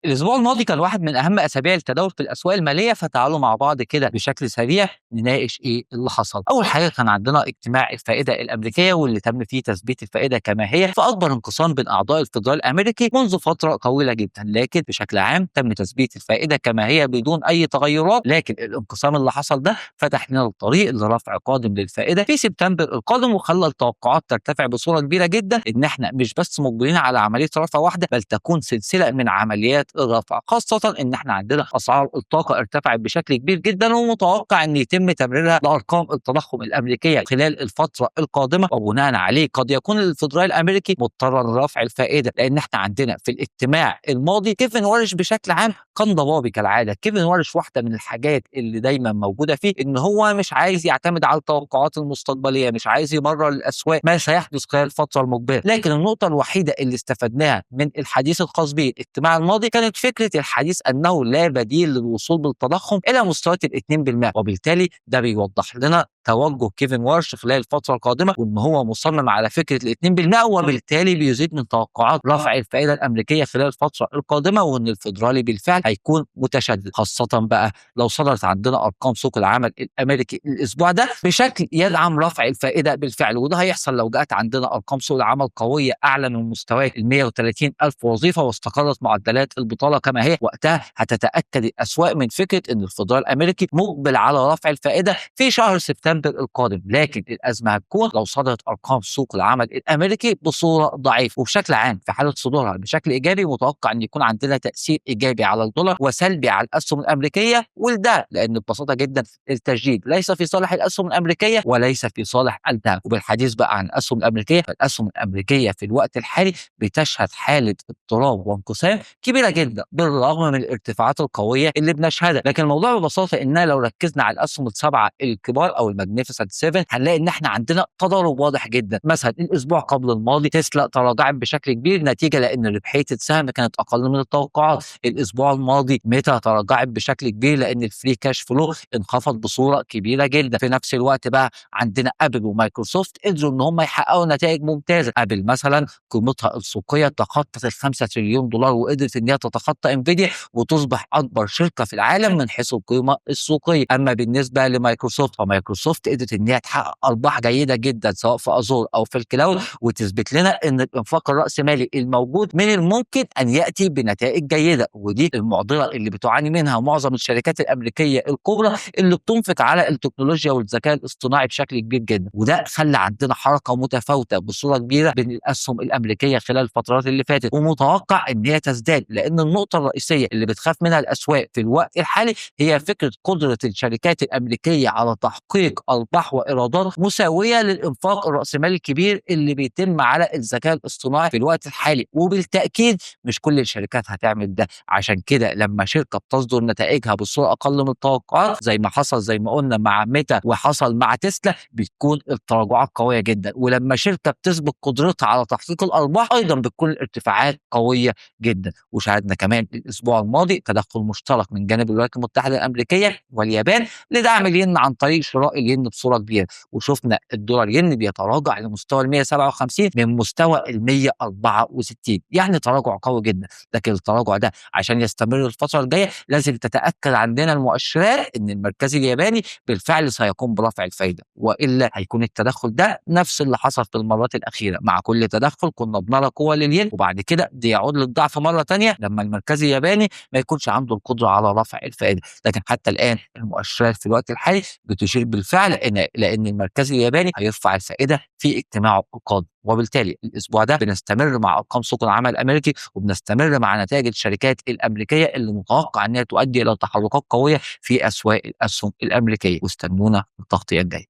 الأسبوع الماضي كان واحد من أهم أسابيع التداول في الأسواق المالية، فتعالوا مع بعض كده بشكل سريع نناقش إيه اللي حصل. أول حاجة كان عندنا اجتماع الفائدة الأمريكية واللي تم فيه تثبيت الفائدة كما هي في أكبر انقسام بين أعضاء الفدرالي الأمريكي منذ فترة طويلة جدا، لكن بشكل عام تم تثبيت الفائدة كما هي بدون أي تغيرات. لكن الانقسام اللي حصل ده فتح لنا الطريق لرفع قادم للفائدة في سبتمبر القادم، وخلى التوقعات ترتفع بصورة كبيرة جدا إن إحنا مش بس مقبلين على عملية رفع واحدة، بل تكون سلسلة من عمليات الرفع، خاصة إن إحنا عندنا أسعار الطاقة ارتفعت بشكل كبير جدا، ومتوقع إن يتم تمريرها لأرقام التضخم الأمريكية خلال الفترة القادمة. وبناء عليه قد يكون الفدرالي الأمريكي مضطر لرفع الفائدة، لأن إحنا عندنا في الاجتماع الماضي كيفن وارش بشكل عام كان ضبابي كالعادة. كيفن وارش واحدة من الحاجات اللي دايما موجودة فيه إن هو مش عايز يعتمد على التوقعات المستقبلية، مش عايز يمرر للأسواق ما سيحدث خلال الفترة المقبلة. لكن النقطة الوحيدة اللي استفدناها من الحديث الخاص به الاجتماع الماضي كانت فكرة الحديث أنه لا بديل للوصول بالتضخم إلى مستويات ال 2%، وبالتالي ده بيوضح لنا توجه كيفن وارش خلال الفترة القادمة، وإن هو مصمم على فكرة ال 2%، وبالتالي بيزيد من توقعات رفع الفائدة الأمريكية خلال الفترة القادمة، وإن الفدرالي بالفعل هيكون متشدد، خاصة بقى لو صدرت عندنا أرقام سوق العمل الأمريكي الأسبوع ده بشكل يدعم رفع الفائدة بالفعل. وده هيحصل لو جاءت عندنا أرقام سوق العمل قوية أعلى من مستويات ال 130 ألف وظيفة، واستقرت معدلات البطالة كما هي، وقتها هتتأكد الأسواق من فكرة إن الفدرالي الأمريكي مقبل على رفع الفائدة في شهر سبتمبر القادم. لكن الأزمة هتكون لو صدرت أرقام سوق العمل الأمريكي بصورة ضعيفة، وبشكل عام في حالة صدورها بشكل إيجابي متوقع أن يكون عندنا تأثير إيجابي على الدولار وسلبي على الأسهم الأمريكية. وده لأن ببساطة جدا التشديد ليس في صالح الأسهم الأمريكية وليس في صالح الذهب. وبالحديث بقى عن الأسهم الأمريكية، فالأسهم الأمريكية في الوقت الحالي بتشهد حالة اضطراب وانقسام كبيرة جدا بالرغم من الارتفاعات القوية اللي بنشهدها. لكن الموضوع ببساطة إننا لو ركزنا على الأسهم السبعة الكبار أو الماجنيفيسنت 7 هنلاقي إن إحنا عندنا تضارب واضح جدا. مثلا الأسبوع قبل الماضي تسلا تراجعت بشكل كبير نتيجة لأن ربحية السهم كانت أقل من التوقعات. الأسبوع الماضي ميتا تراجعت بشكل كبير لأن الفري كاش فلو انخفض بصورة كبيرة جدا. في نفس الوقت بقى عندنا أبل ومايكروسوفت قدروا إن هم يحققوا نتائج ممتازة. أبل مثلا قيمتها السوقية تخطت ال 5 تريليون دولار، وقدرت إن هي تتخطى انفيديا وتصبح أكبر شركة في العالم من حيث القيمة السوقية. أما بالنسبة لمايكروسوفت فمايكروسوفت قدرت إن هي تحقق أرباح جيدة جدا سواء في أزور أو في الكلاود، وتثبت لنا إن الإنفاق الرأسمالي الموجود من الممكن أن يأتي بنتائج جيدة. ودي المعضلة اللي بتعاني منها معظم الشركات الأمريكية الكبرى اللي بتنفق على التكنولوجيا والذكاء الاصطناعي بشكل كبير جدا. وده خلى عندنا حركة متفاوتة بصورة كبيرة بين الأسهم الأمريكية خلال الفترات اللي فاتت، ومتوقع إن هي تزداد، لأن النقطة الرئيسية اللي بتخاف منها الأسواق في الوقت الحالي هي فكرة قدرة الشركات الأمريكية على تحقيق أرباح وإيرادات مساوية للإنفاق الرأسمالي الكبير اللي بيتم على الذكاء الاصطناعي في الوقت الحالي. وبالتأكيد مش كل الشركات هتعمل ده. عشان كده لما شركة بتصدر نتائجها بصورة أقل من التوقعات زي ما حصل زي ما قلنا مع ميتا وحصل مع تسلا بتكون التراجعات قوية جدا، ولما شركة بتثبت قدرتها على تحقيق الأرباح أيضا بتكون الارتفاعات قوية جدا. وشاهدنا كمان الأسبوع الماضي تدخل مشترك من جانب الولايات المتحدة الأمريكية واليابان لدعم الين عن طريق شراء الين بصورة كبيرة، وشفنا الدولار ين بيتراجع لمستوى ال 157 من مستوى ال 164، يعني تراجع قوي جدا. لكن التراجع ده عشان يستمر الفترة الجاية لازم تتأكد عندنا المؤشرات إن المركزي الياباني بالفعل سيقوم برفع الفايدة، وإلا هيكون التدخل ده نفس اللي حصل في المرات الأخيرة. مع كل تدخل كنا بنرى قوة للين وبعد كده دي يعود للضعف مرة تانية لما المركزي الياباني ما يكونش عنده القدرة على رفع الفائدة. لكن حتى الآن المؤشرات في الوقت الحالي بتشير بالفعل لأن المركزي الياباني هيرفع الفائدة في اجتماعه القادم. وبالتالي الاسبوع ده بنستمر مع ارقام سوق العمل الامريكي، وبنستمر مع نتائج الشركات الامريكيه اللي متوقع ان هي تؤدي الى تحركات قويه في اسواق الاسهم الامريكيه. واستنونا التغطيه الجايه.